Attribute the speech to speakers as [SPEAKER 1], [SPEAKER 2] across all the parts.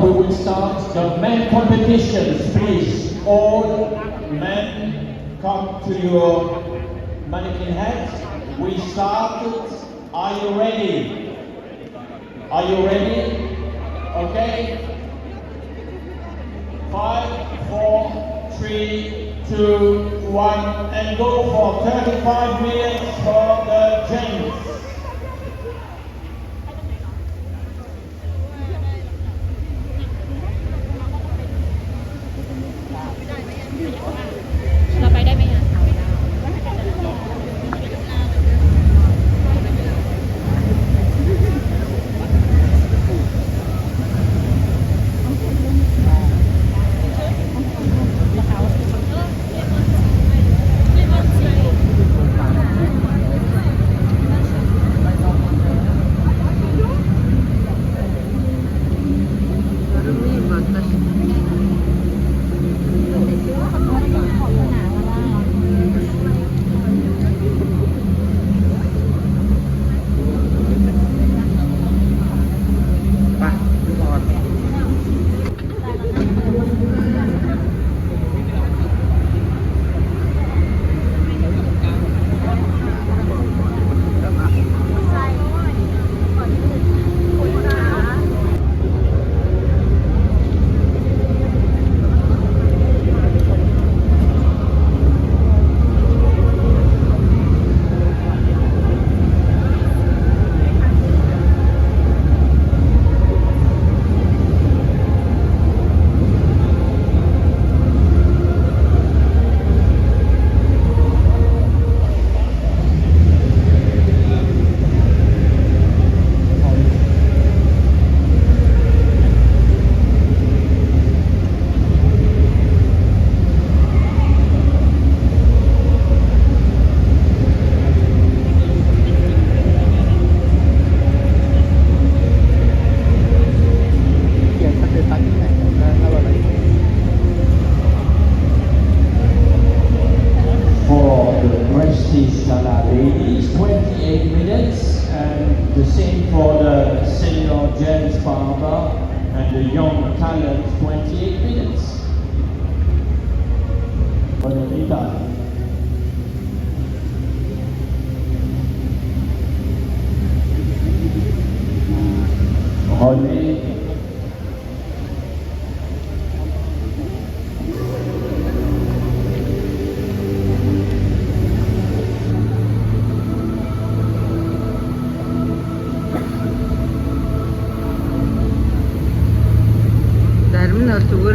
[SPEAKER 1] we will start the men competitions. Please, all men come to your mannequin heads. We started. Are you ready? Are you ready? Okay. 5, 4, 3, 2, 1, and go for 35 minutes for the gents. Ladies, 28 minutes, and the same for the senior gents barber and the young talent, 28 minutes. Bonita. René.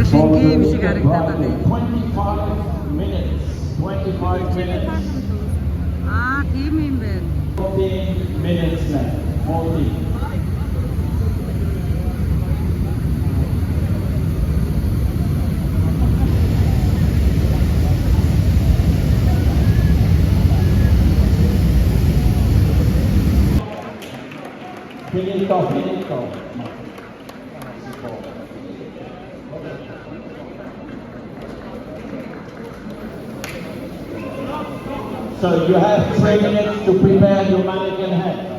[SPEAKER 2] Finché mi si carica da te.
[SPEAKER 1] 25 minutes.
[SPEAKER 2] Ah, chi mi inventa?
[SPEAKER 1] 14 minutes left. 14. Finito, finito. So you have 3 minutes to prepare your mannequin head.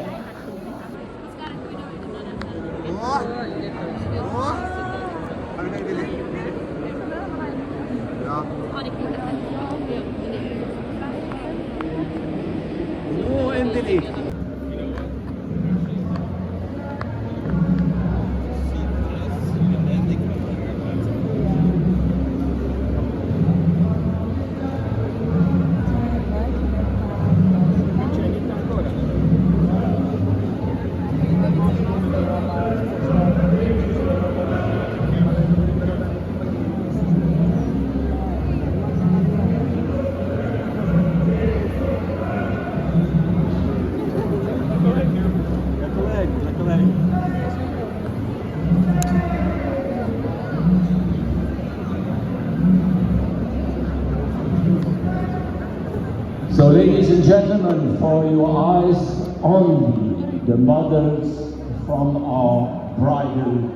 [SPEAKER 1] So ladies and gentlemen, for your eyes only, the models from our bridal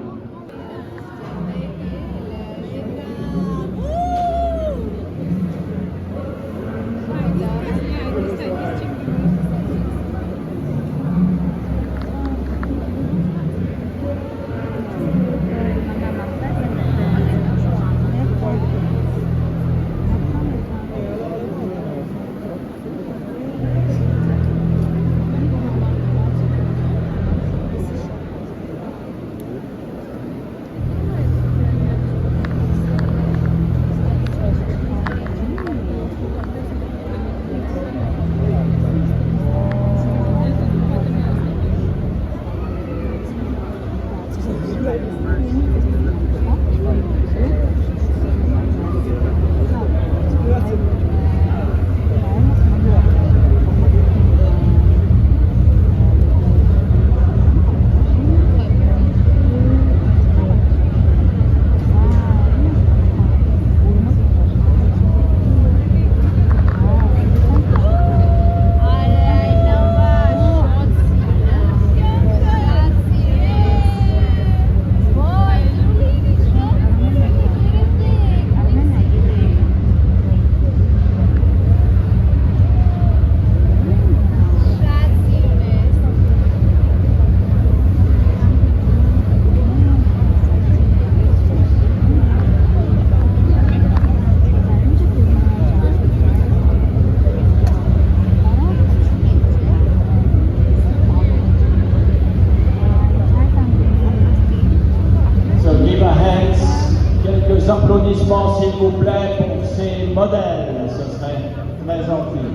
[SPEAKER 1] applaudissements s'il vous plaît pour ces modèles, ce serait très gentil.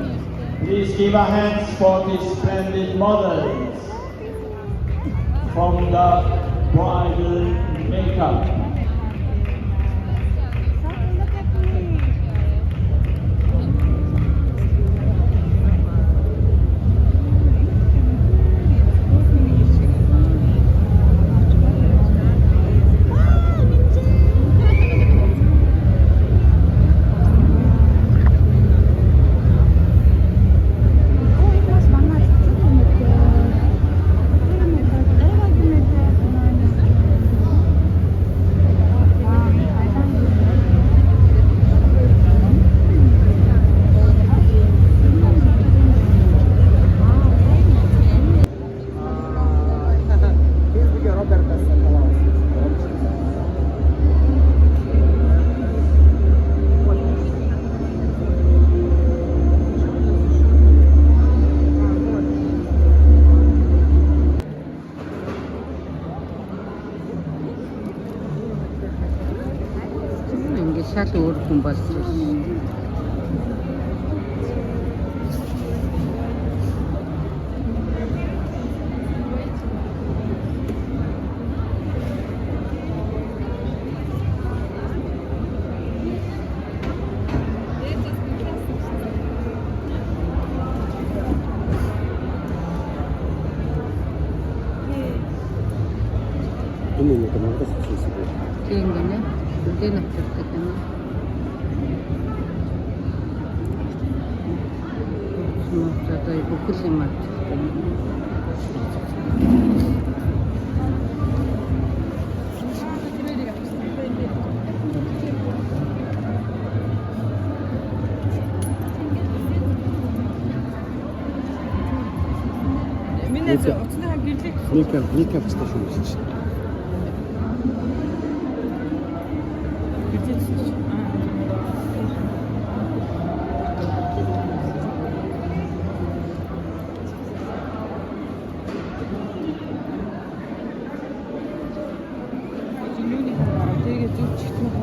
[SPEAKER 1] Please give a hands for these splendid models from the bridal makeup.
[SPEAKER 2] 이게 샤도 오르콘 버스.
[SPEAKER 3] Именно надо себе.
[SPEAKER 2] 비행기는 우리는 그렇거든요. 저도 이거 그림 맞췄거든요.
[SPEAKER 3] Никак стащились.
[SPEAKER 2] 되게 좀 짙은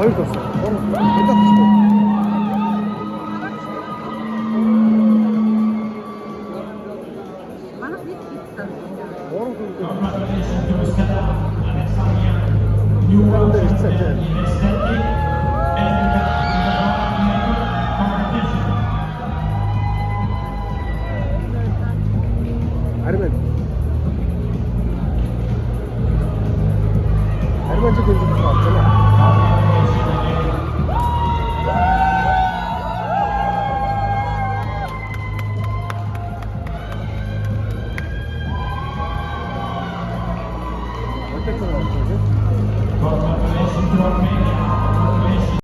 [SPEAKER 3] Hayır olsun.
[SPEAKER 2] Bana hiç gitsin.
[SPEAKER 1] Congratulations to Mr. Alexandria. You were in aesthetic competition.
[SPEAKER 3] Ermence gözümüz var değil mi?
[SPEAKER 1] Congratulations to Armenia.